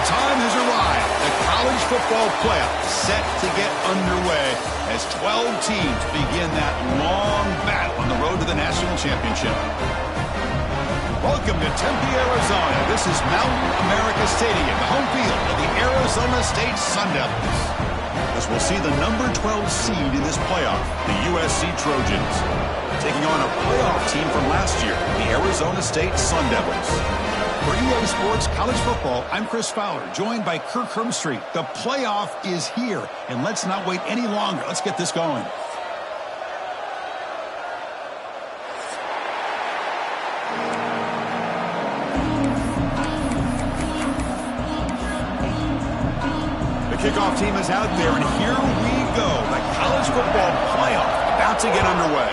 time has arrived. The college football playoff set to get underway as 12 teams begin that long battle on the road to the national championship. Welcome to Tempe, Arizona. This is Mountain America Stadium, the home field of the Arizona State Sun Devils. As we'll see the number 12 seed in this playoff, the USC Trojans, taking on a playoff team from last year, the Arizona State Sun Devils. For EA Sports College Football, I'm Chris Fowler, joined by Kirk Hermstreet. The playoff is here, and let's not wait any longer. Let's get this going. The kickoff team is out there, and here we go. The college football playoff about to get underway.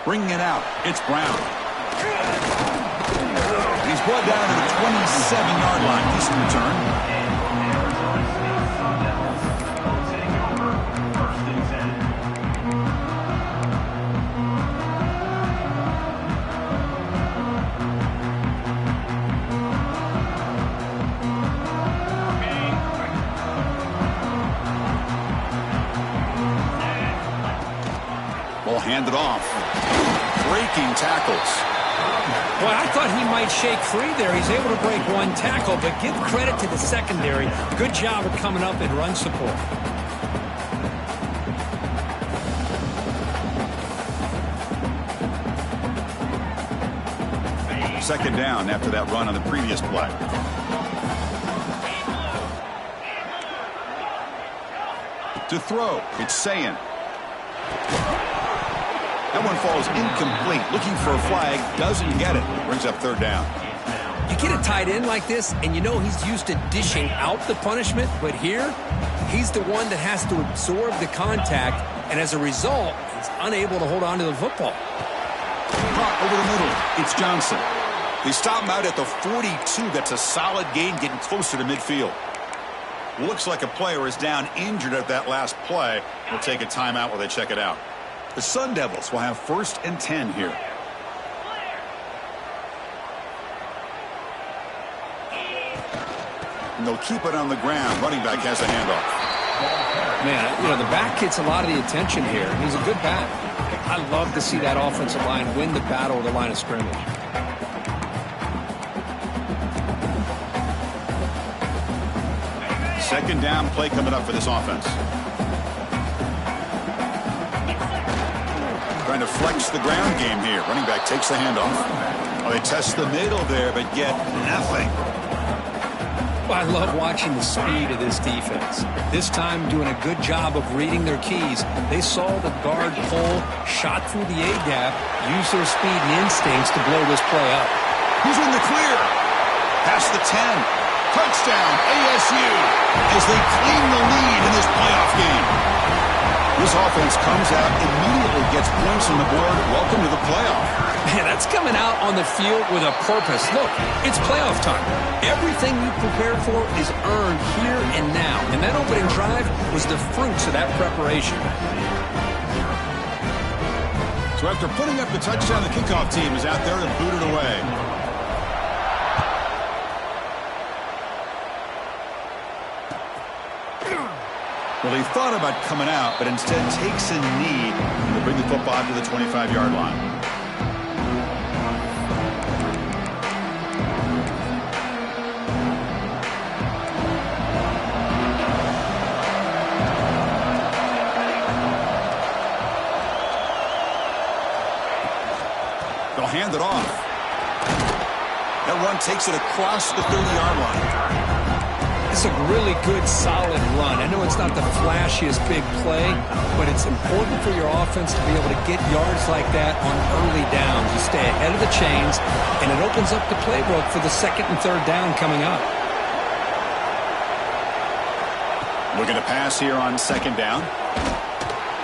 Bringing it out, it's Brown. He's brought down to the 27-yard line. Decent return. Ball handed off. Breaking tackles. Well, I thought he might shake free there. He's able to break one tackle, but give credit to the secondary. Good job of coming up in run support. Second down after that run on the previous play. To throw, it's Sayin. That one falls incomplete. Looking for a flag, doesn't get it. Brings up third down. You get a tight end like this, and you know he's used to dishing out the punishment, but here, he's the one that has to absorb the contact, and as a result, he's unable to hold on to the football. Caught over the middle. It's Johnson. They stop him out at the 42. That's a solid gain, getting closer to midfield. Looks like a player is down injured at that last play. We'll take a timeout while they check it out. The Sun Devils will have 1st and 10 here. And they'll keep it on the ground. Running back has a handoff. Man, you know, the back gets a lot of the attention here. He's a good back. I love to see that offensive line win the battle at the line of scrimmage. Second down play coming up for this offense. Trying to flex the ground game here. Running back takes the handoff. Oh, they test the middle there, but get nothing. Well, I love watching the speed of this defense. This time doing a good job of reading their keys. They saw the guard pull, shot through the A-gap, used their speed and instincts to blow this play up. He's in the clear. Past the 10. Touchdown, ASU, as they claim the lead in this playoff game. This offense comes out, immediately gets points on the board. Welcome to the playoff. Man, that's coming out on the field with a purpose. Look, it's playoff time. Everything you prepared for is earned here and now. And that opening drive was the fruits of that preparation. So after putting up the touchdown, the kickoff team is out there and booted away. Well, he thought about coming out, but instead takes a knee to bring the football to the 25-yard line. They'll hand it off. That run takes it across the 30-yard line. It's a really good, solid run. I know it's not the flashiest big play, but it's important for your offense to be able to get yards like that on early downs. You stay ahead of the chains, and it opens up the playbook for the 2nd and 3rd down coming up. Looking to pass here on 2nd down.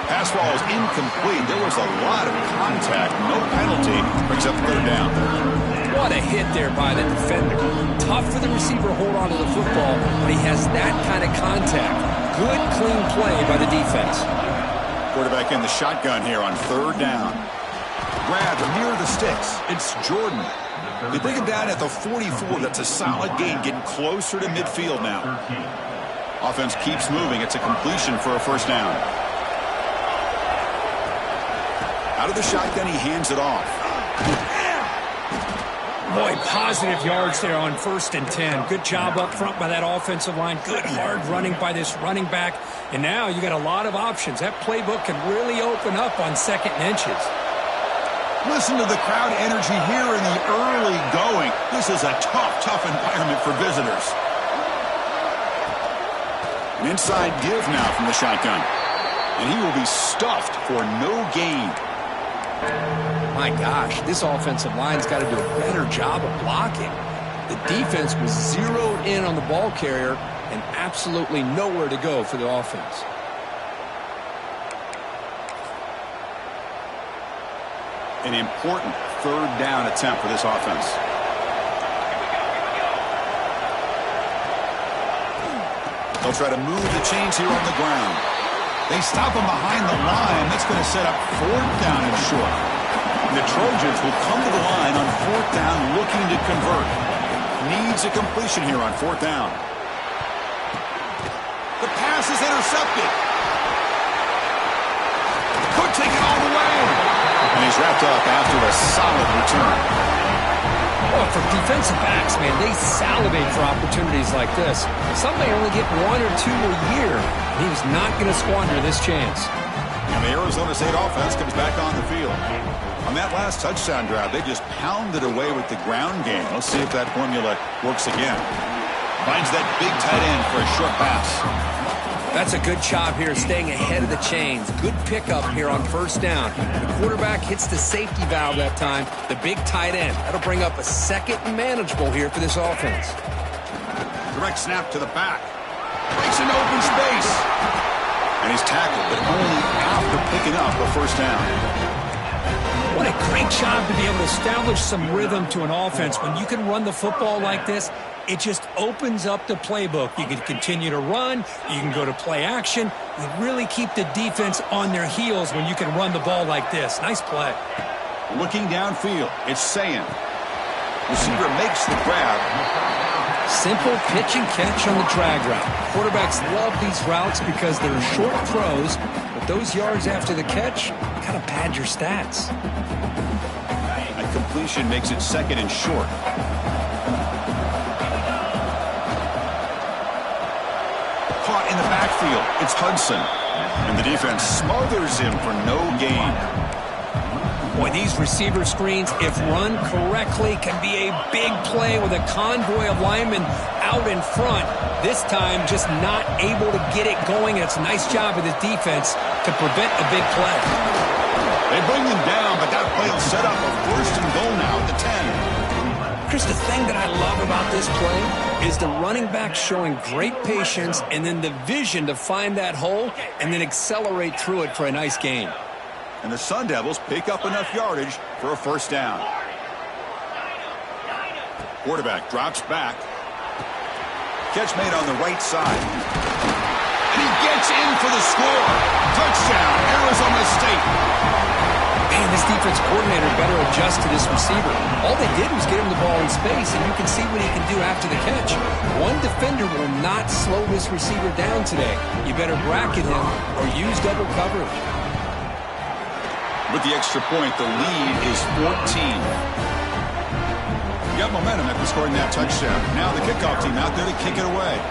Pass ball is incomplete. There was a lot of contact. No penalty. Brings up 3rd down. What a hit there by the defender. Tough for the receiver to hold on to the football, but he has that kind of contact. Good, clean play by the defense. Quarterback in the shotgun here on 3rd down. grab near the sticks. It's Jordan. They bring him down at the 44. That's a solid gain, getting closer to midfield now. Offense keeps moving. It's a completion for a first down. Out of the shotgun, he hands it off. Boy, positive yards there on 1st and 10. Good job up front by that offensive line. Good hard running by this running back. And now you got a lot of options. That playbook can really open up on 2nd and inches. Listen to the crowd energy here in the early going. This is a tough environment for visitors. An inside give now from the shotgun. And he will be stuffed for no gain. My gosh, this offensive line's got to do a better job of blocking. The defense was zeroed in on the ball carrier and absolutely nowhere to go for the offense. An important 3rd down attempt for this offense. They'll try to move the chains here on the ground. They stop him behind the line. That's going to set up 4th down and short. And the Trojans will come to the line on 4th down looking to convert. Needs a completion here on 4th down. The pass is intercepted. Could take it all the way. And he's wrapped up after a solid return. Well, for defensive backs, man, they salivate for opportunities like this. Some may only get 1 or 2 a year. He was not going to squander this chance. And the Arizona State offense comes back on the field. On that last touchdown drive, they just pounded away with the ground game. Let's see if that formula works again. Finds that big tight end for a short pass. That's a good job here staying ahead of the chains. Good pickup here on 1st down. The quarterback hits the safety valve that time, the big tight end. That'll bring up a 2nd and manageable here for this offense. Direct snap to the back. Breaks into open space. And he's tackled, but only after picking up a 1st down. What a great job to be able to establish some rhythm to an offense. When you can run the football like this, it just opens up the playbook. You can continue to run. You can go to play action. You really keep the defense on their heels when you can run the ball like this. Nice play. Looking downfield, it's Sayin. Receiver makes the grab. Simple pitch and catch on the drag route. Quarterbacks love these routes because they're short throws, but those yards after the catch kind of pad your stats. A completion makes it 2nd and short. Caught in the backfield. It's Hudson. And the defense smothers him for no gain. Boy, these receiver screens, if run correctly, can be a big play with a convoy of linemen out in front. This time, just not able to get it going. It's a nice job of the defense to prevent a big play. They bring him down, but that play will set up a 1st and goal now at the 10. Chris, the thing that I love about this play is the running back showing great patience and then the vision to find that hole and then accelerate through it for a nice gain. And the Sun Devils pick up enough yardage for a 1st down. Quarterback drops back. Catch made on the right side. And he gets in for the score. Touchdown, Arizona State. Man, this defense coordinator better adjust to this receiver. All they did was get him the ball in space, and you can see what he can do after the catch. One defender will not slow this receiver down today. You better bracket him or use double coverage. With the extra point, the lead is 14. You got momentum after scoring that touchdown. Now the kickoff team out there to kick it away.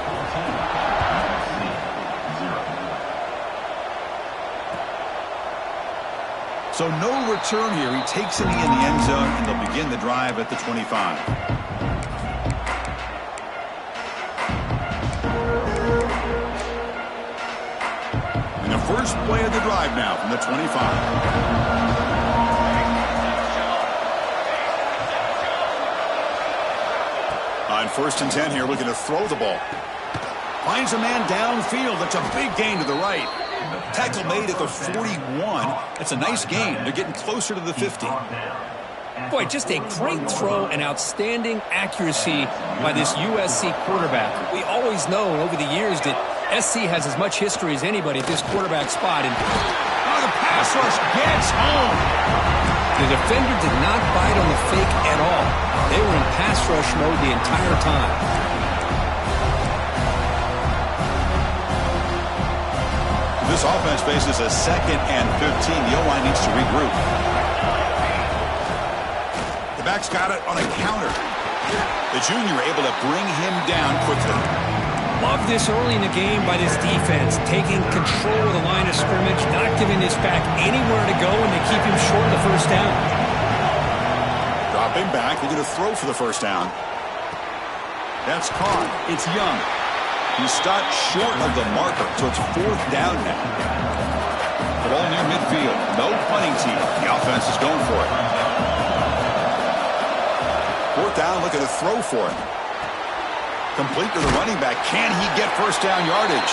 So no return here. He takes it in the end zone, and they'll begin the drive at the 25. And the first play of the drive now from the 25. On 1st and 10 here, looking to throw the ball. Finds a man downfield. That's a big gain to the right. Tackle made at the 41. That's a nice gain. They're getting closer to the 50. Boy, just a great throw and outstanding accuracy by this USC quarterback. We always know over the years that SC has as much history as anybody at this quarterback spot. And the pass rush gets home. The defender did not bite on the fake at all. They were in pass rush mode the entire time. This offense faces a 2nd and 15. The O-line needs to regroup. The back's got it on a counter. The junior able to bring him down quickly. Love this early in the game by this defense, taking control of the line of scrimmage, not giving this back anywhere to go, and they keep him short of the first down. Dropping back, they're going to throw for the first down. That's caught. It's Young. He stopped short of the marker, so it's 4th down now. The ball near midfield. No punting team. The offense is going for it. 4th down, looking to throw for it. Complete to the running back. Can he get first down yardage?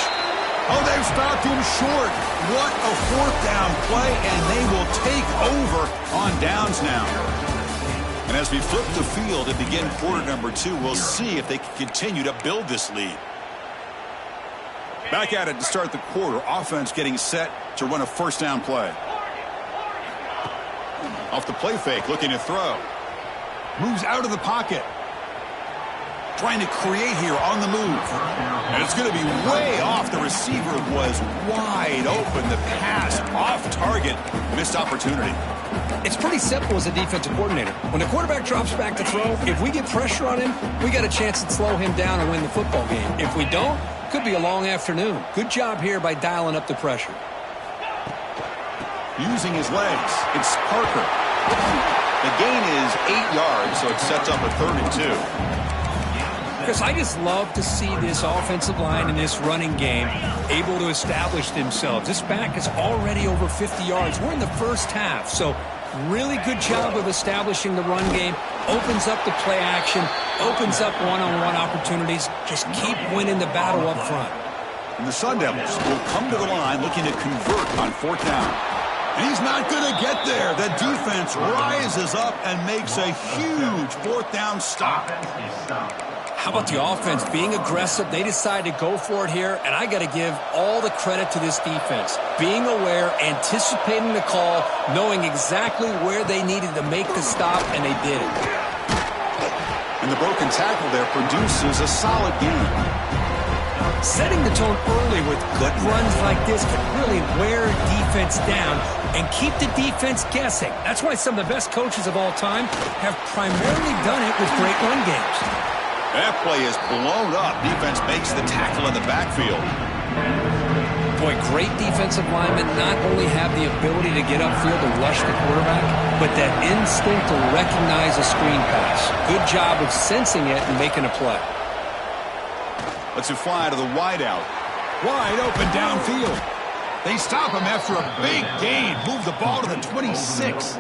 Oh, they've stopped him short. What a 4th down play, and they will take over on downs now. And as we flip the field and begin quarter number 2, we'll see if they can continue to build this lead. Back at it to start the quarter. Offense getting set to run a first down play. Off the play fake, looking to throw. Moves out of the pocket. Trying to create here on the move. And it's going to be way off. The receiver was wide open. The pass off target. Missed opportunity. It's pretty simple as a defensive coordinator. When the quarterback drops back to throw, if we get pressure on him, we got a chance to slow him down and win the football game. If we don't, could be a long afternoon. Good job here by dialing up the pressure. Using his legs. It's Parker. The gain is 8 yards, so it sets up a 3rd and 2. Chris, I just love to see this offensive line and this running game able to establish themselves. This back is already over 50 yards. We're in the first half, so really good job of establishing the run game. Opens up the play action, opens up one-on-one opportunities. Just keep winning the battle up front. And the Sun Devils will come to the line looking to convert on 4th down. And he's not going to get there. The defense rises up and makes a huge 4th down stop. How about the offense being aggressive? They decide to go for it here, and I got to give all the credit to this defense. Being aware, anticipating the call, knowing exactly where they needed to make the stop, and they did it. And the broken tackle there produces a solid game. Setting the tone early with good runs like this can really wear defense down and keep the defense guessing. That's why some of the best coaches of all time have primarily done it with great run games. That play is blown up. Defense makes the tackle in the backfield. Boy, great defensive linemen not only have the ability to get upfield and rush the quarterback, but that instinct to recognize a screen pass. Good job of sensing it and making a play. Let's it fly to the wideout. Wide open downfield. They stop him after a big gain. Move the ball to the 26.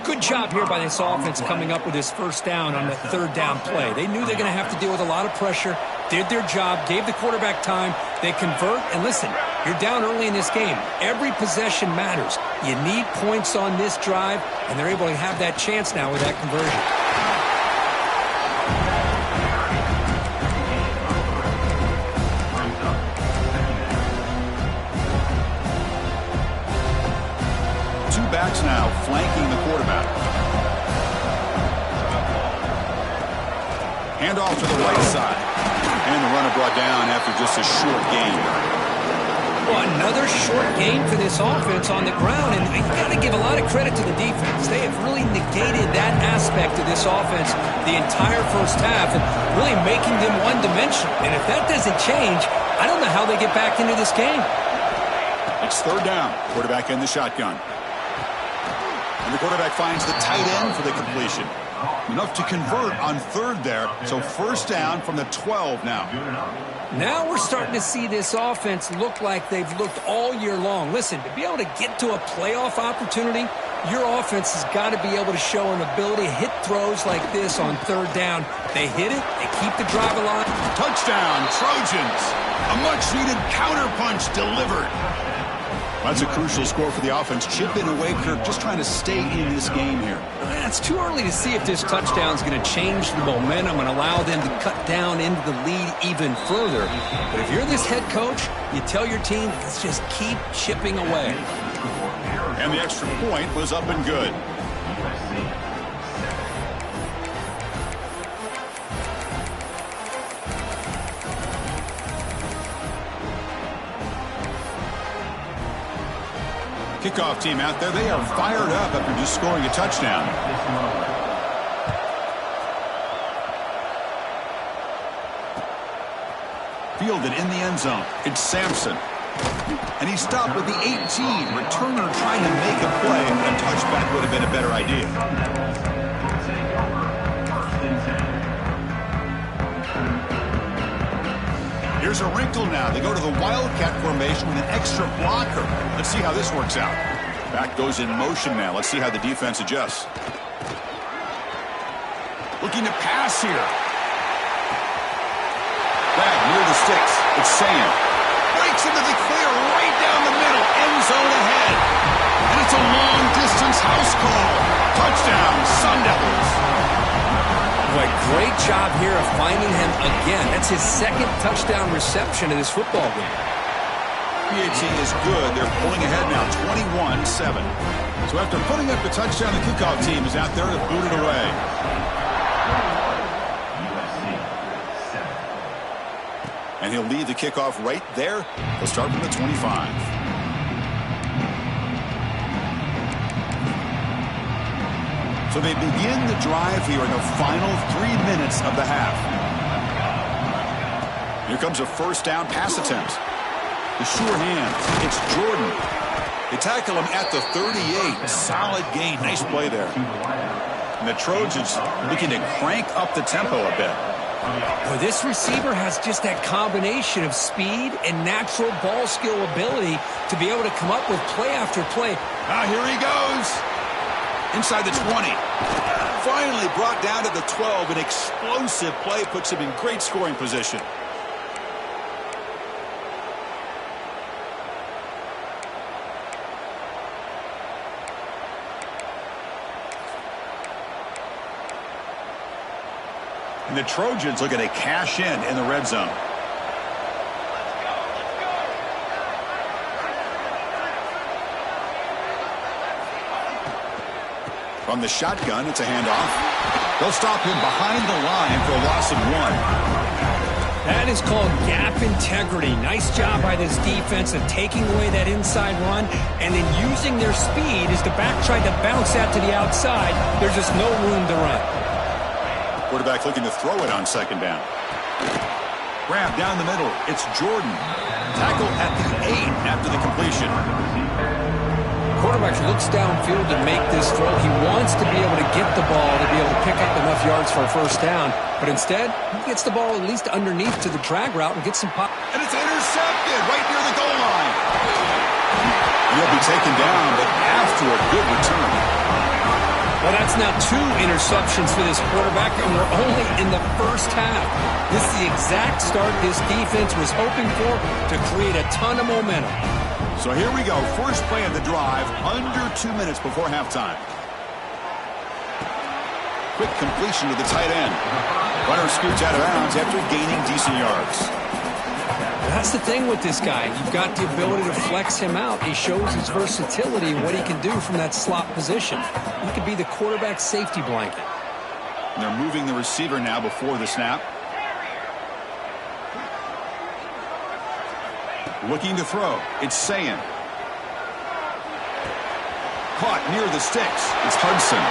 Good job here by this offense coming up with this first down on the 3rd down play. They knew they're going to have to deal with a lot of pressure, did their job, gave the quarterback time. They convert, and listen, you're down early in this game. Every possession matters. You need points on this drive, and they're able to have that chance now with that conversion. Backs now flanking the quarterback. Hand off to the right side. And the runner brought down after just a short gain. Well, another short gain for this offense on the ground, and you've got to give a lot of credit to the defense. They have really negated that aspect of this offense the entire first half and really making them one-dimensional. And if that doesn't change, I don't know how they get back into this game. It's 3rd down. Quarterback in the shotgun. And the quarterback finds the tight end for the completion. Enough to convert on 3rd there. So 1st down from the 12 now. Now we're starting to see this offense look like they've looked all year long. Listen, to be able to get to a playoff opportunity, your offense has got to be able to show an ability to hit throws like this on 3rd down. They hit it, they keep the drive alive. Touchdown, Trojans. A much-needed counterpunch delivered. That's a crucial score for the offense. Chipping away, Kirk, just trying to stay in this game here. It's too early to see if this touchdown is going to change the momentum and allow them to cut down into the lead even further. But if you're this head coach, you tell your team, let's just keep chipping away. And the extra point was up and good. Kickoff team out there, they are fired up after just scoring a touchdown. Fielded in the end zone. It's Sampson. And he stopped with the 18. Returner trying to make a play. A touchback would have been a better idea. Here's a wrinkle now. They go to the Wildcat formation with an extra blocker. Let's see how this works out. Back goes in motion now. Let's see how the defense adjusts. Looking to pass here. Grab near the sticks. It's Sam. Breaks into the clear right down the middle. End zone ahead. And it's a long-distance house call. Touchdown, Sun Devils. Boy, great job here of finding him again. That's his second touchdown reception in this football game. PAT is good. They're pulling ahead now, 21-7. So after putting up the touchdown, the kickoff team is out there to boot it away. And he'll lead the kickoff right there. He'll start from the 25. So they begin the drive here in the final 3 minutes of the half. Here comes a first down pass attempt. The sure hands. It's Jordan. They tackle him at the 38. Solid gain. Nice play there. And the Trojans looking to crank up the tempo a bit. Well, this receiver has just that combination of speed and natural ball skill ability to be able to come up with play after play. Here he goes. Inside the 20. Finally brought down to the 12. An explosive play puts him in great scoring position. And the Trojans looking to cash in the red zone. From the shotgun, it's a handoff. They'll stop him behind the line for a loss of 1. That is called gap integrity. Nice job by this defense of taking away that inside run and then using their speed as the back tried to bounce that to the outside. There's just no room to run. Quarterback looking to throw it on second down. Grab down the middle. It's Jordan. Tackle at the 8 after the completion. Quarterback looks downfield to make this throw. He wants to be able to get the ball to be able to pick up enough yards for a first down. But instead, he gets the ball at least underneath to the drag route and gets some pop. And it's intercepted right near the goal line. He'll be taken down, but after a good return. Well, that's now 2 interceptions for this quarterback, and we're only in the first half. This is the exact start this defense was hoping for to create a ton of momentum. So here we go. First play of the drive, under 2 minutes before halftime. Quick completion to the tight end. Runner scoots out of bounds after gaining decent yards. That's the thing with this guy. You've got the ability to flex him out. He shows his versatility and what he can do from that slot position. He could be the quarterback's safety blanket. And they're moving the receiver now before the snap. Looking to throw. It's Sayan. Caught near the sticks. It's Hudson.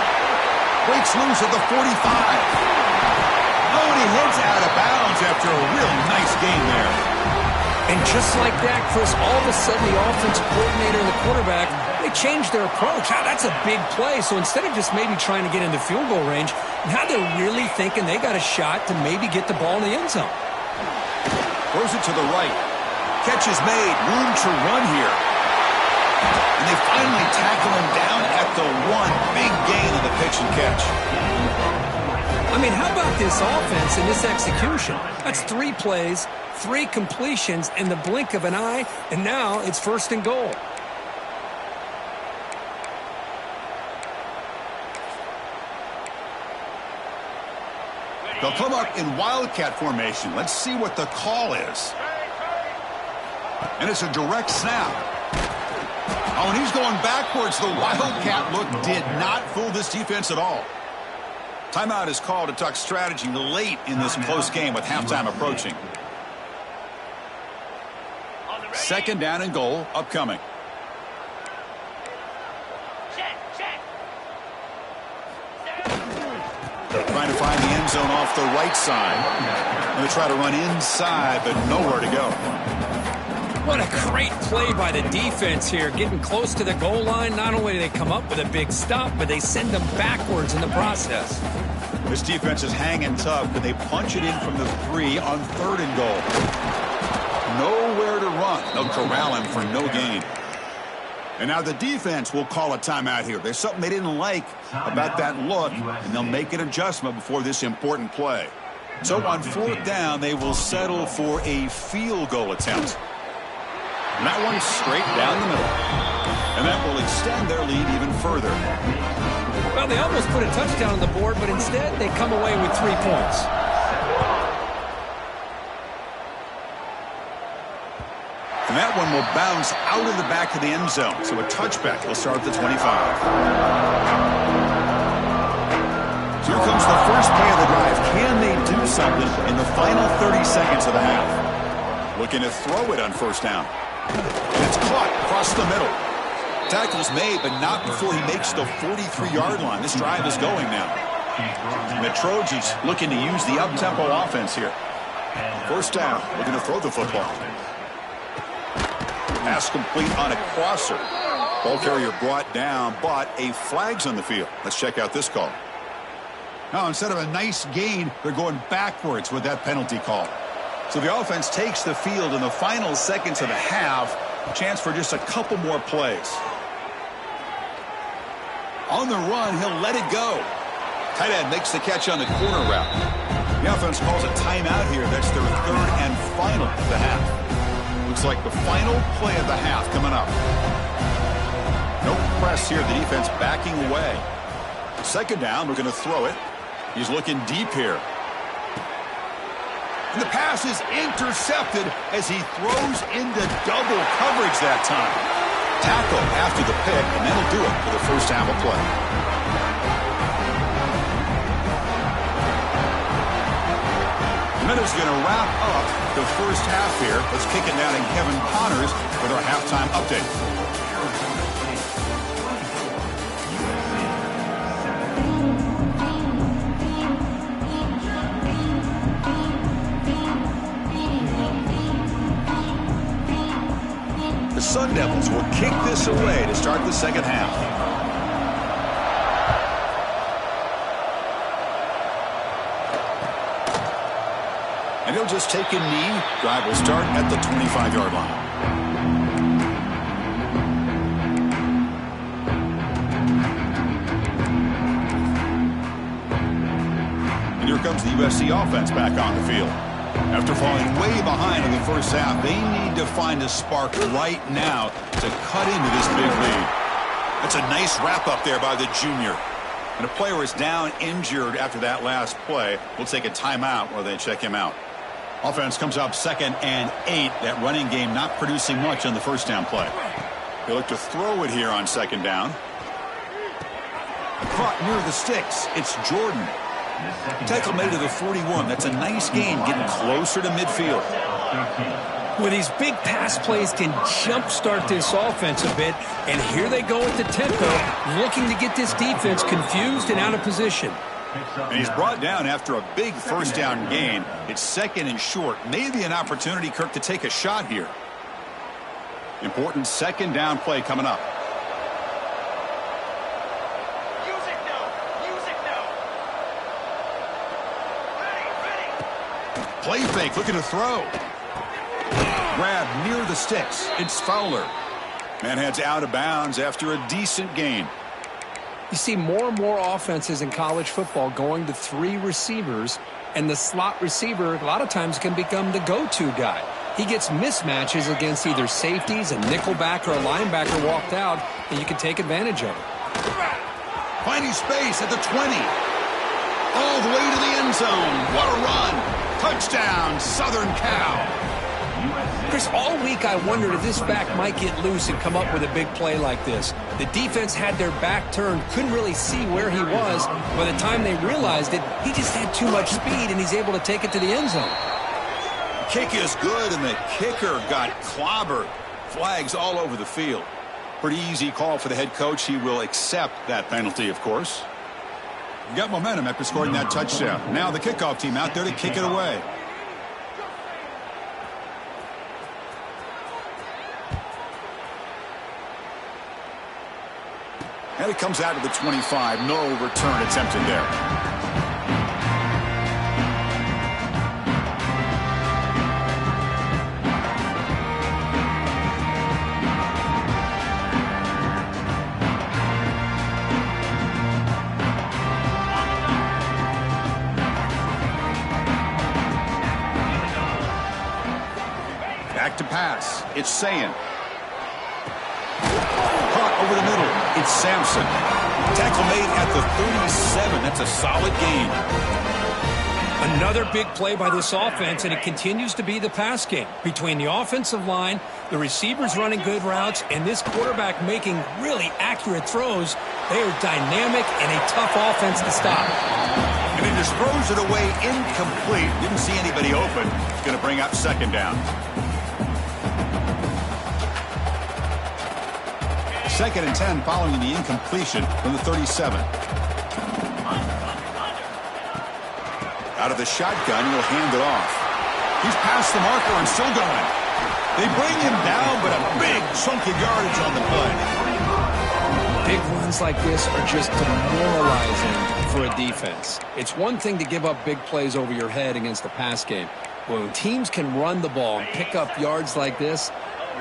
Breaks loose at the 45. Oh, and he heads out of bounds after a real nice gain there. And just like that, Chris, all of a sudden the offensive coordinator and the quarterback, they changed their approach. Now, that's a big play. So instead of just maybe trying to get into field goal range, now they're really thinking they got a shot to maybe get the ball in the end zone. Throws it to the right. Catch is made. Room to run here. And they finally tackle him down at the 1. Big gain on the pitch and catch. I mean, how about this offense and this execution? That's 3 plays, 3 completions in the blink of an eye, and now it's first and goal. They'll come up in Wildcat formation. Let's see what the call is. And it's a direct snap. Oh, and he's going backwards. The wildcat look did not fool this defense at all. Timeout is called to talk strategy late in this close game with halftime approaching. Second down and goal upcoming. Trying to find the end zone off the right side. Going to try to run inside, but nowhere to go. What a great play by the defense here. Getting close to the goal line, not only do they come up with a big stop, but they send them backwards in the process. This defense is hanging tough, but they punch it in from the 3 on 3rd and goal. Nowhere to run. They'll corral him for no gain. And now the defense will call a timeout here. There's something they didn't like about that look, and they'll make an adjustment before this important play. So on 4th down, they will settle for a field goal attempt. And that one's straight down the middle. And that will extend their lead even further. Well, they almost put a touchdown on the board, but instead they come away with 3 points. And that one will bounce out of the back of the end zone. So a touchback will start at the 25. So here comes the first play of the drive. Can they do something in the final 30 seconds of the half? Looking to throw it on 1st down. And it's caught across the middle. Tackle's made, but not before he makes the 43-yard line. This drive is going now. And the Trojans looking to use the up-tempo offense here. 1st down, looking to throw the football. Pass complete on a crosser. Ball carrier brought down, but a flag's on the field. Let's check out this call. Now, instead of a nice gain, they're going backwards with that penalty call. So the offense takes the field in the final seconds of the half. Chance for just a couple more plays. On the run, he'll let it go. Tight end makes the catch on the corner route. The offense calls a timeout here. That's their 3rd and final of the half. Looks like the final play of the half coming up. No press here. The defense backing away. 2nd down, we're going to throw it. He's looking deep here. And the pass is intercepted as he throws into double coverage that time. Tackle after the pick, and that'll do it for the first half of play. And that is going to wrap up the first half here. Let's kick it down to Kevin Connors with our halftime update. Sun Devils will kick this away to start the second half. And he'll just take a knee. Drive will start at the 25-yard line. And here comes the USC offense back on the field. After falling way behind in the first half, they need to find a spark right now to cut into this big lead. That's a nice wrap-up there by the junior. And a player is down injured after that last play. We'll take a timeout while they check him out. Offense comes up 2nd and 8. That running game not producing much on the first down play. They look to throw it here on 2nd down. Caught near the sticks. It's Jordan. Tackle made to the 41. That's a nice gain, getting closer to midfield. Well, these big pass plays can jumpstart this offense a bit, and here they go at the tempo, looking to get this defense confused and out of position. And he's brought down after a big first down gain. It's 2nd and short. Maybe an opportunity, Kirk, to take a shot here. Important 2nd down play coming up. Play fake, looking to throw. Grab near the sticks. It's Fowler. Man heads out of bounds after a decent gain. You see more and more offenses in college football going to 3 receivers, and the slot receiver a lot of times can become the go-to guy. He gets mismatches against either safeties, a nickelback, or a linebacker walked out, and you can take advantage of it. Finding space at the 20. All the way to the end zone. What a run. Touchdown, Southern Cal. Chris, all week I wondered if this back might get loose and come up with a big play like this. The defense had their back turned, couldn't really see where he was. By the time they realized it, he just had too much speed, and he's able to take it to the end zone. Kick is good, and the kicker got clobbered. Flags all over the field. Pretty easy call for the head coach. He will accept that penalty, of course. You got momentum after scoring that touchdown. Now the kickoff team out there to kick it away. And it comes out to the 25. No return attempted there. Back to pass. It's Sayin. Caught over the middle. It's Sampson. Tackle made at the 37. That's a solid gain. Another big play by this offense, and it continues to be the pass game. Between the offensive line, the receivers running good routes, and this quarterback making really accurate throws, they are dynamic and a tough offense to stop. And he just throws it away incomplete. Didn't see anybody open. It's going to bring up second down. Second and 10 following the incompletion from the 37. Out of the shotgun, he'll hand it off. He's past the marker and still going. They bring him down, but a big chunk of yardage on the play. Big runs like this are just demoralizing for a defense. It's one thing to give up big plays over your head against the pass game. But when teams can run the ball and pick up yards like this,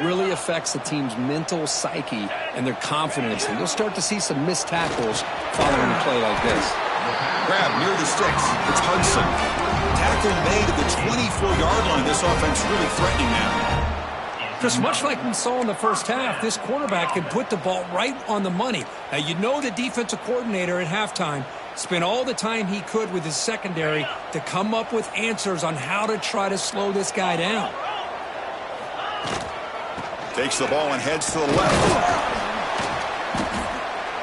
really affects the team's mental psyche and their confidence. And you'll start to see some missed tackles following a play like this. Grab near the sticks. It's Hudson. Tackle made at the 24-yard line. This offense really threatening now. Just much like we saw in the first half, this quarterback can put the ball right on the money. Now, you know the defensive coordinator at halftime spent all the time he could with his secondary to come up with answers on how to try to slow this guy down. Takes the ball and heads to the left.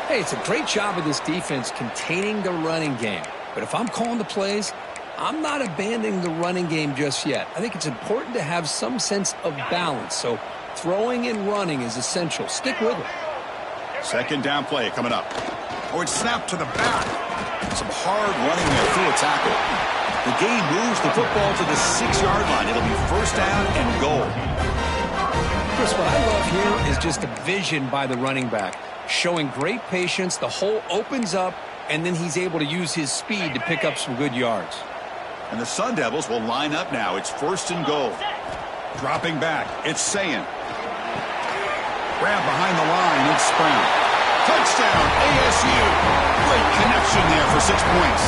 Hey, it's a great job of this defense containing the running game. But if I'm calling the plays, I'm not abandoning the running game just yet. I think it's important to have some sense of balance. So throwing and running is essential. Stick with it. Second down play coming up. Oh, it's snapped to the back. Some hard running there through a tackle. The game moves the football to the 6-yard line. It'll be first down and goal. Chris, what I love here is just the vision by the running back. Showing great patience, the hole opens up, and then he's able to use his speed to pick up some good yards. And the Sun Devils will line up now. It's first and goal. Dropping back, it's Sayin. Grab behind the line, it's Brown. Touchdown, ASU. Great connection there for 6 points.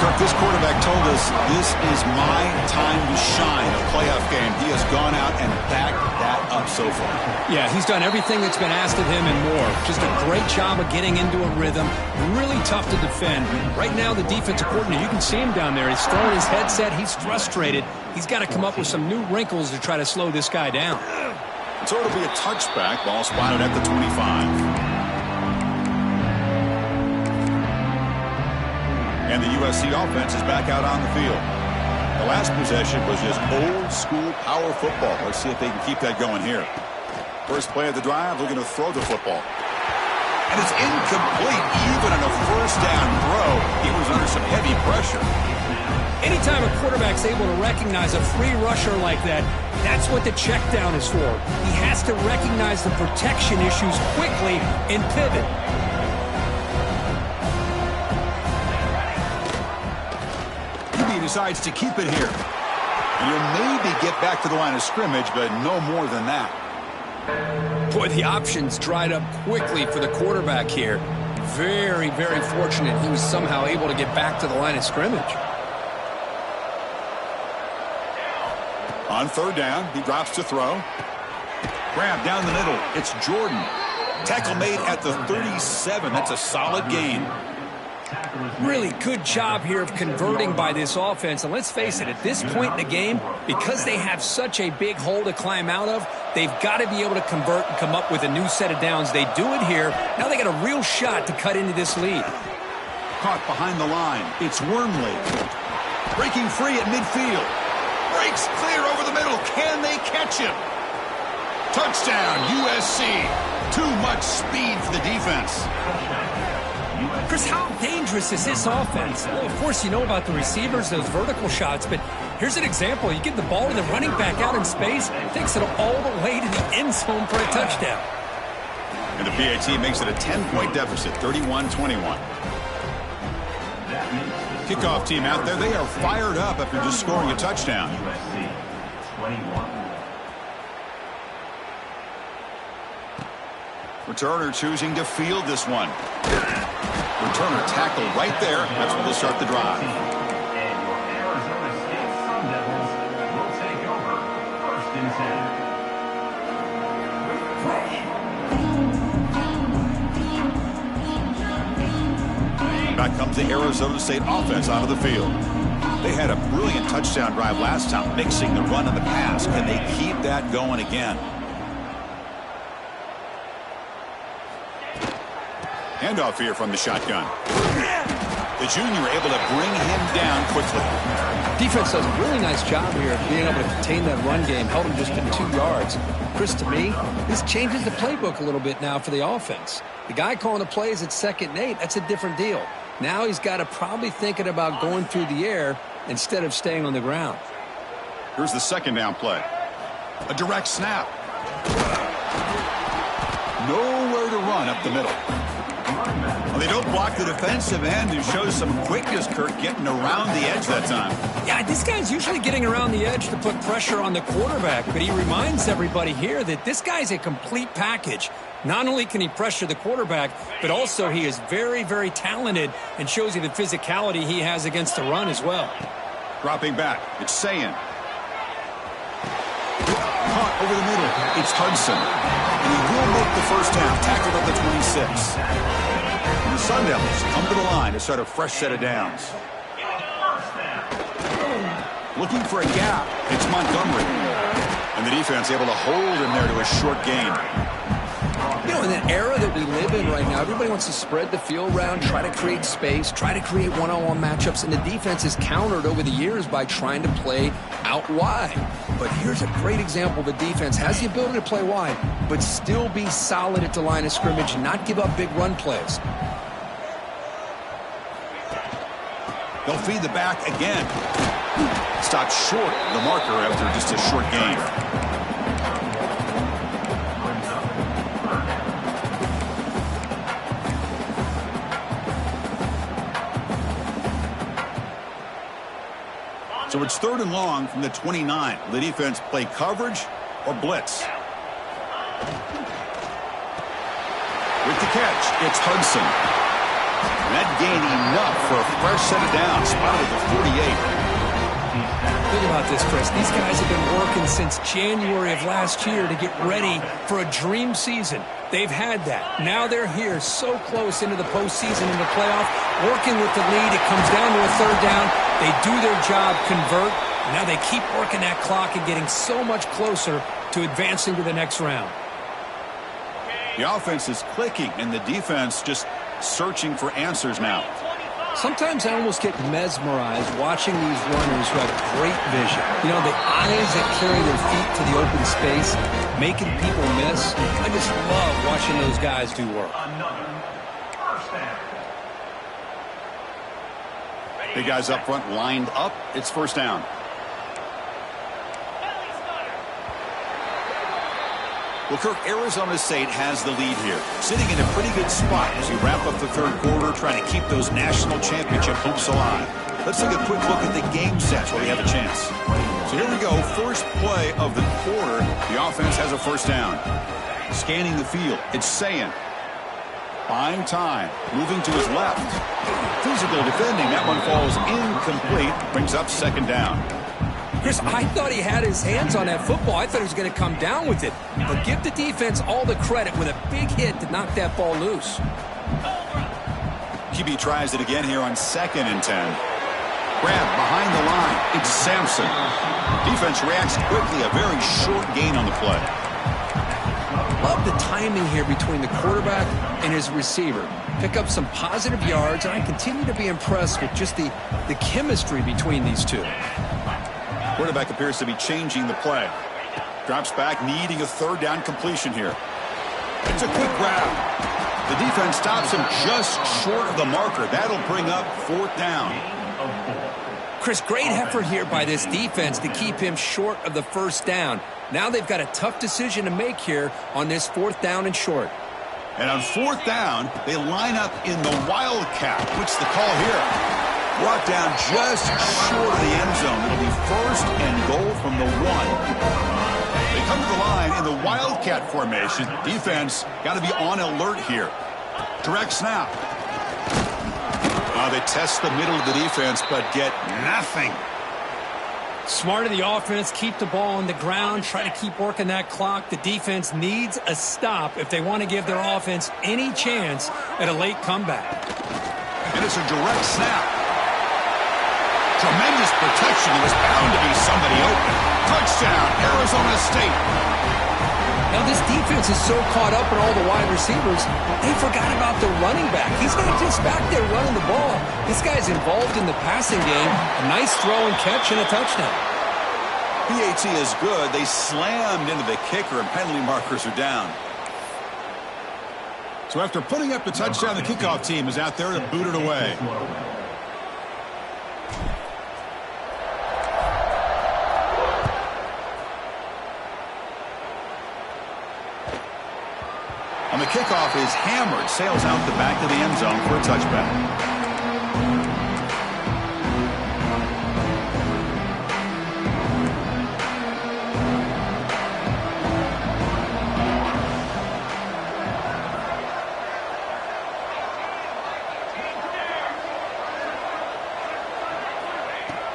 Kirk, this quarterback told us this is my time to shine, a playoff game. He has gone out and backed that up so far. Yeah, he's done everything that's been asked of him and more. Just a great job of getting into a rhythm. Really tough to defend. Right now, the defensive coordinator, you can see him down there. He's throwing his headset. He's frustrated. He's got to come up with some new wrinkles to try to slow this guy down. So it'll be a touchback. Ball spotted at the 25. And the USC offense is back out on the field. The last possession was just old-school power football. Let's see if they can keep that going here. First play of the drive, looking to throw the football. And it's incomplete, even on a first down throw. He was under some heavy pressure. Anytime a quarterback's able to recognize a free rusher like that, that's what the check down is for. He has to recognize the protection issues quickly and pivot. Decides to keep it here. And he'll maybe get back to the line of scrimmage, but no more than that. Boy, the options dried up quickly for the quarterback here. Very, very fortunate he was somehow able to get back to the line of scrimmage. On third down, he drops to throw. Grab down the middle. It's Jordan. Tackle made at the 37. That's a solid gain. Really good job here of converting by this offense. And let's face it, at this point in the game, because they have such a big hole to climb out of, they've got to be able to convert and come up with a new set of downs. They do it here. Now they got a real shot to cut into this lead. Caught behind the line. It's Wormley. Breaking free at midfield. Breaks clear over the middle. Can they catch him? Touchdown, USC. Too much speed for the defense. Chris, how dangerous is this offense? Well, of course, you know about the receivers, those vertical shots, but here's an example. You give the ball to the running back out in space, takes it all the way to the end zone for a touchdown. And the PAT makes it a 10-point deficit, 31-21. Kickoff team out there, they are fired up after just scoring a touchdown. Returner choosing to field this one. Returner tackle right there. That's where they'll start the drive. And your Arizona State Sun Devils will take over 1st and 10. Back comes the Arizona State offense out of the field. They had a brilliant touchdown drive last time, mixing the run and the pass. Can they keep that going again? Handoff here from the shotgun. The junior able to bring him down quickly. Defense does a really nice job here of being able to contain that run game, held him just in 2 yards. Chris, to me, this changes the playbook a little bit now for the offense. The guy calling the plays at 2nd and 8, that's a different deal. Now he's got to probably thinking about going through the air instead of staying on the ground. Here's the 2nd down play. A direct snap. Nowhere to run up the middle. Well, they don't block the defensive end, who shows some quickness, Kirk, getting around the edge that time. Yeah, this guy's usually getting around the edge to put pressure on the quarterback, but he reminds everybody here that this guy's a complete package. Not only can he pressure the quarterback, but also he is very, very talented and shows you the physicality he has against the run as well. Dropping back, it's Sayin. Caught over the middle, it's Hudson. And he will make the first down, tackled at the 26. And the Sun Devils come to the line to start a fresh set of downs. Looking for a gap, it's Montgomery. And the defense able to hold him there to a short gain. You know, in the era that we live in right now, everybody wants to spread the field around, try to create space, try to create one-on-one matchups, and the defense is countered over the years by trying to play out wide. But here's a great example of a defense has the ability to play wide, but still be solid at the line of scrimmage and not give up big run plays. They'll feed the back again. Stopped short of the marker after just a short gain. So it's 3rd and long from the 29. Will the defense play coverage or blitz? With the catch, it's Hudson. And that gain enough for a fresh set of downs, spotted at the 48. Think about this, Chris. These guys have been working since January of last year to get ready for a dream season. They've had that. Now they're here so close into the postseason and the playoff, working with the lead. It comes down to a 3rd down. They do their job, convert. Now they keep working that clock and getting so much closer to advancing to the next round. The offense is clicking, and the defense just searching for answers now. Sometimes I almost get mesmerized watching these runners who have great vision. You know, the eyes that carry their feet to the open space, making people miss. I just love watching those guys do work. Big guys up front lined up. It's 1st down. Well, Kirk, Arizona State has the lead here, sitting in a pretty good spot as we wrap up the 3rd quarter, trying to keep those national championship hopes alive. Let's take a quick look at the game sets where we have a chance. So here we go, first play of the quarter. The offense has a 1st down. Scanning the field, it's Sayin. Buying time, moving to his left. Physical defending, that one falls incomplete, brings up 2nd down. Chris, I thought he had his hands on that football. I thought he was going to come down with it. But give the defense all the credit with a big hit to knock that ball loose. QB tries it again here on 2nd and 10. Grab behind the line. It's Sampson. Defense reacts quickly. A very short gain on the play. Love the timing here between the quarterback and his receiver. Pick up some positive yards, and I continue to be impressed with just the chemistry between these two. Quarterback appears to be changing the play. Drops back, needing a 3rd down completion here. It's a quick grab. The defense stops him just short of the marker. That'll bring up 4th down. Chris, great effort here by this defense to keep him short of the 1st down. Now they've got a tough decision to make here on this 4th down and short. And on 4th down, they line up in the Wildcat. What's the call here? Brought down just short of the end zone. It'll be 1st and goal from the 1. They come to the line in the Wildcat formation. Defense got to be on alert here. Direct snap. They test the middle of the defense, but get nothing. Smart of the offense, keep the ball on the ground, try to keep working that clock. The defense needs a stop if they want to give their offense any chance at a late comeback. And it's a direct snap. Tremendous protection. There was bound to be somebody open. Touchdown, Arizona State. Now this defense is so caught up in all the wide receivers, they forgot about the running back. He's not just back there running the ball. This guy's involved in the passing game. A nice throw and catch and a touchdown. PAT is good. They slammed into the kicker, and penalty markers are down. So after putting up the touchdown, the kickoff team is out there to boot it away. And the kickoff is hammered, sails out the back of the end zone for a touchback.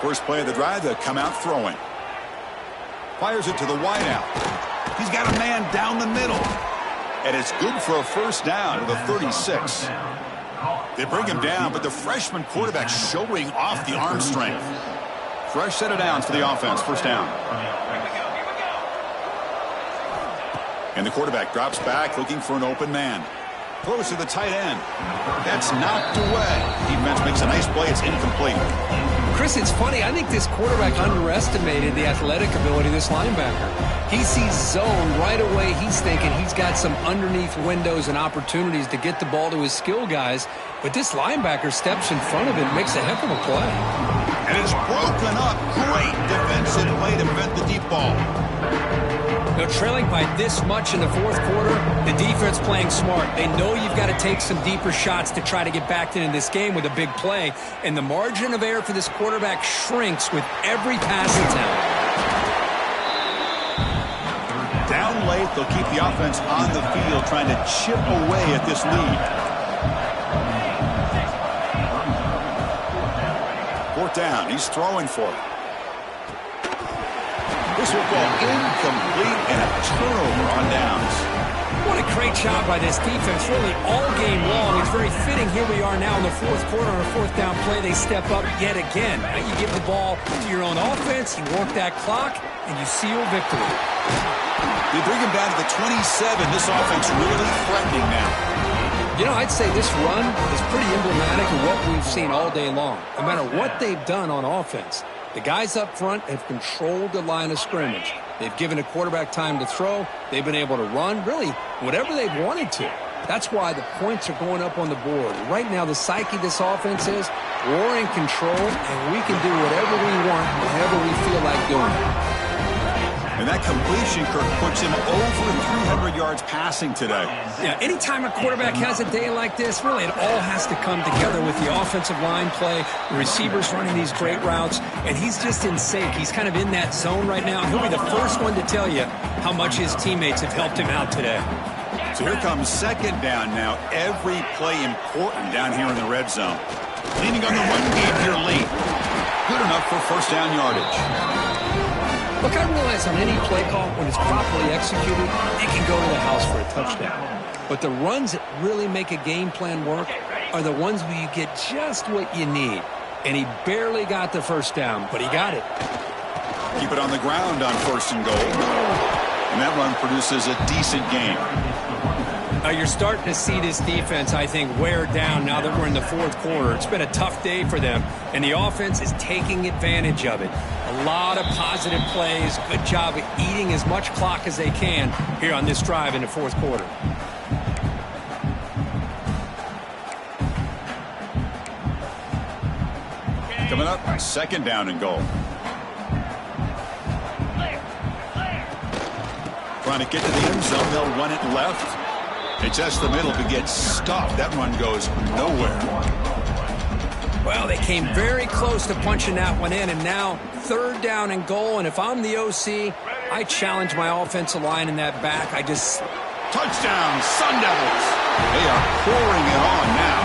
First play of the drive, they'll come out throwing. Fires it to the wideout. He's got a man down the middle. And it's good for a 1st down to the 36. They bring him down, but the freshman quarterback showing off the arm strength. Fresh set of downs for the offense. 1st down. And the quarterback drops back looking for an open man. Throws to the tight end. That's knocked away. Defense makes a nice play. It's incomplete. Chris, it's funny. I think this quarterback underestimated the athletic ability of this linebacker. He sees zone right away. He's thinking he's got some underneath windows and opportunities to get the ball to his skill guys. But this linebacker steps in front of him and makes a heck of a play. And it's broken up. Great defensive play to prevent the deep ball. Now, trailing by this much in the 4th quarter, the defense playing smart. They know you've got to take some deeper shots to try to get back into this game with a big play. And the margin of error for this quarterback shrinks with every pass attempt. Down late, they'll keep the offense on the field trying to chip away at this lead. 4th down, he's throwing for it. This will go incomplete and a turnover on downs. What a great job by this defense, really all game long. It's very fitting. Here we are now in the 4th quarter on a 4th down play. They step up yet again. Now you give the ball to your own offense, you work that clock, and you seal victory. They bring him down to the 27. This offense really threatening now. You know, I'd say this run is pretty emblematic of what we've seen all day long. No matter what they've done on offense, the guys up front have controlled the line of scrimmage. They've given the quarterback time to throw. They've been able to run, really, whatever they've wanted to. That's why the points are going up on the board. Right now, the psyche of this offense is we're in control, and we can do whatever we want, whenever we feel like doing it. And that completion, Kirk, puts him over 300 yards passing today. Yeah, anytime a quarterback has a day like this, really it all has to come together with the offensive line play, the receivers running these great routes, and he's just in sync. He's kind of in that zone right now. He'll be the first one to tell you how much his teammates have helped him out today. So here comes 2nd down now. Every play important down here in the red zone. Leaning on the run game here late. Good enough for 1st down yardage. Look, I realize on any play call, when it's properly executed, it can go to the house for a touchdown. But the runs that really make a game plan work are the ones where you get just what you need. And he barely got the first down, but he got it. Keep it on the ground on 1st and goal. And that run produces a decent gain. Now you're starting to see this defense, I think, wear down now that we're in the 4th quarter. It's been a tough day for them, and the offense is taking advantage of it. A lot of positive plays. Good job of eating as much clock as they can here on this drive in the 4th quarter. Coming up, 2nd down and goal. Trying to get to the end zone. They'll run it left. It's just the middle to get stuffed. That run goes nowhere. Well, they came very close to punching that one in, and now 3rd down and goal. And if I'm the OC, I challenge my offensive line in that back. Touchdown, Sun Devils. They are pouring it on now.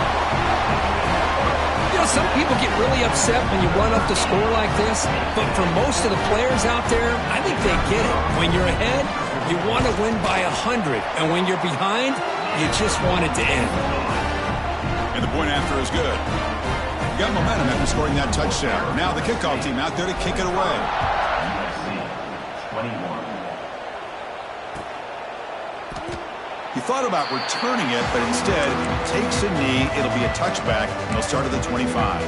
You know, some people get really upset when you run up the score like this, but for most of the players out there, I think they get it. When you're ahead, you want to win by 100, and when you're behind, you just want it to end. And the point after is good. You got momentum after scoring that touchdown. Now the kickoff team out there to kick it away. USC 21. He thought about returning it, but instead takes a knee. It'll be a touchback. They'll start at the 25.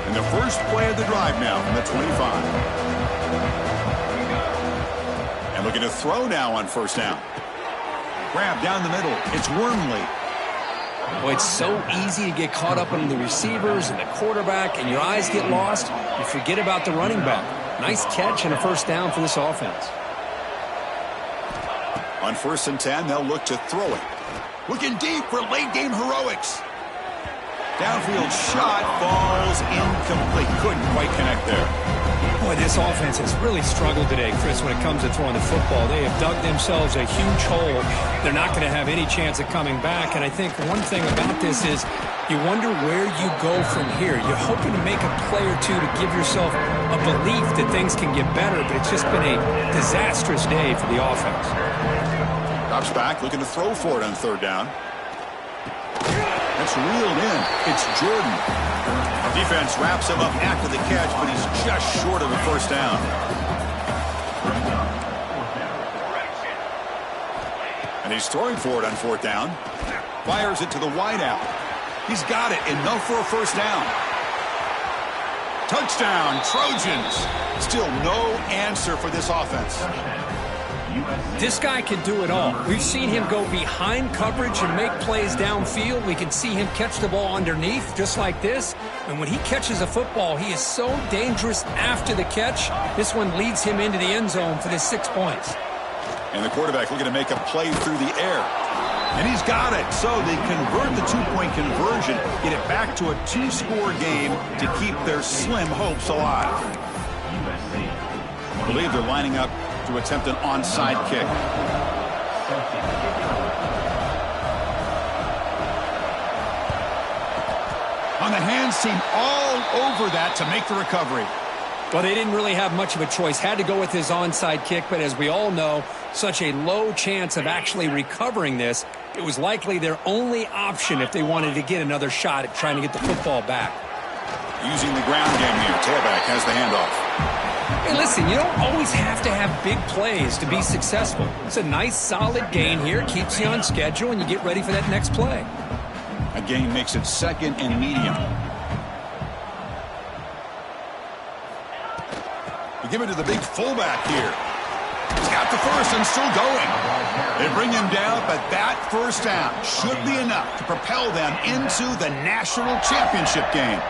And the first play of the drive now from the 25. And looking to throw now on 1st down. Grab down the middle. It's Wormley. Boy, it's so easy to get caught up in the receivers and the quarterback, and your eyes get lost. You forget about the running back. Nice catch and a 1st down for this offense. On 1st and 10, they'll look to throw it. Looking deep for late-game heroics. Downfield shot falls incomplete. Couldn't quite connect there. Boy, this offense has really struggled today, Chris, when it comes to throwing the football. They have dug themselves a huge hole. They're not going to have any chance of coming back. And I think one thing about this is you wonder where you go from here. You're hoping to make a play or two to give yourself a belief that things can get better, but it's just been a disastrous day for the offense. Drops back, looking to throw for it on 3rd down. That's reeled in. It's Jordan. Defense wraps him up after the catch, but he's just short of a 1st down. And he's throwing for it on 4th down. Fires it to the wideout. He's got it. Enough for a 1st down. Touchdown, Trojans. Still no answer for this offense. This guy can do it all. We've seen him go behind coverage and make plays downfield. We can see him catch the ball underneath just like this. And when he catches a football, he is so dangerous after the catch. This one leads him into the end zone for the 6 points. And the quarterback looking to make a play through the air. And he's got it. So they convert the 2-point conversion, get it back to a 2-score game to keep their slim hopes alive. I believe they're lining up to attempt an onside kick. On the hands team all over that to make the recovery. Well, they didn't really have much of a choice. Had to go with his onside kick, but as we all know, such a low chance of actually recovering this. It was likely their only option if they wanted to get another shot at trying to get the football back. Using the ground game here. Tailback has the handoff. Hey, listen, you don't always have to have big plays to be successful. It's a nice, solid gain here. Keeps you on schedule, and you get ready for that next play. A gain makes it 2nd and medium. We give it to the big fullback here. He's got the first and still going. They bring him down, but that 1st down should be enough to propel them into the national championship game.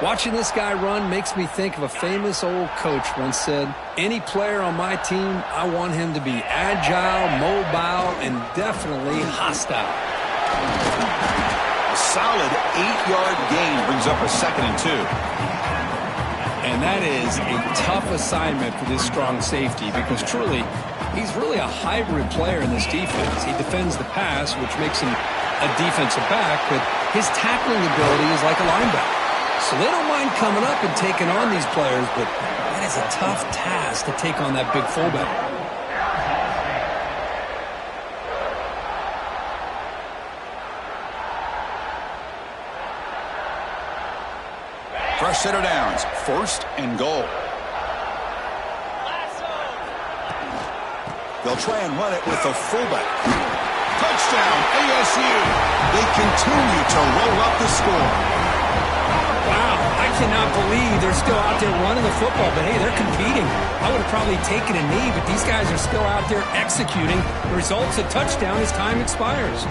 Watching this guy run makes me think of a famous old coach once said, any player on my team, I want him to be agile, mobile, and definitely hostile. A solid 8-yard gain brings up a 2nd and 2. And that is a tough assignment for this strong safety because truly, he's really a hybrid player in this defense. He defends the pass, which makes him a defensive back, but his tackling ability is like a linebacker. So they don't mind coming up and taking on these players, but that is a tough task to take on that big fullback. Fresh set of downs. First and goal. They'll try and run it with the fullback. Touchdown, ASU. They continue to roll up the score. Wow, I cannot believe they're still out there running the football, but hey, they're competing. I would have probably taken a knee, but these guys are still out there executing. The result's a touchdown as time expires.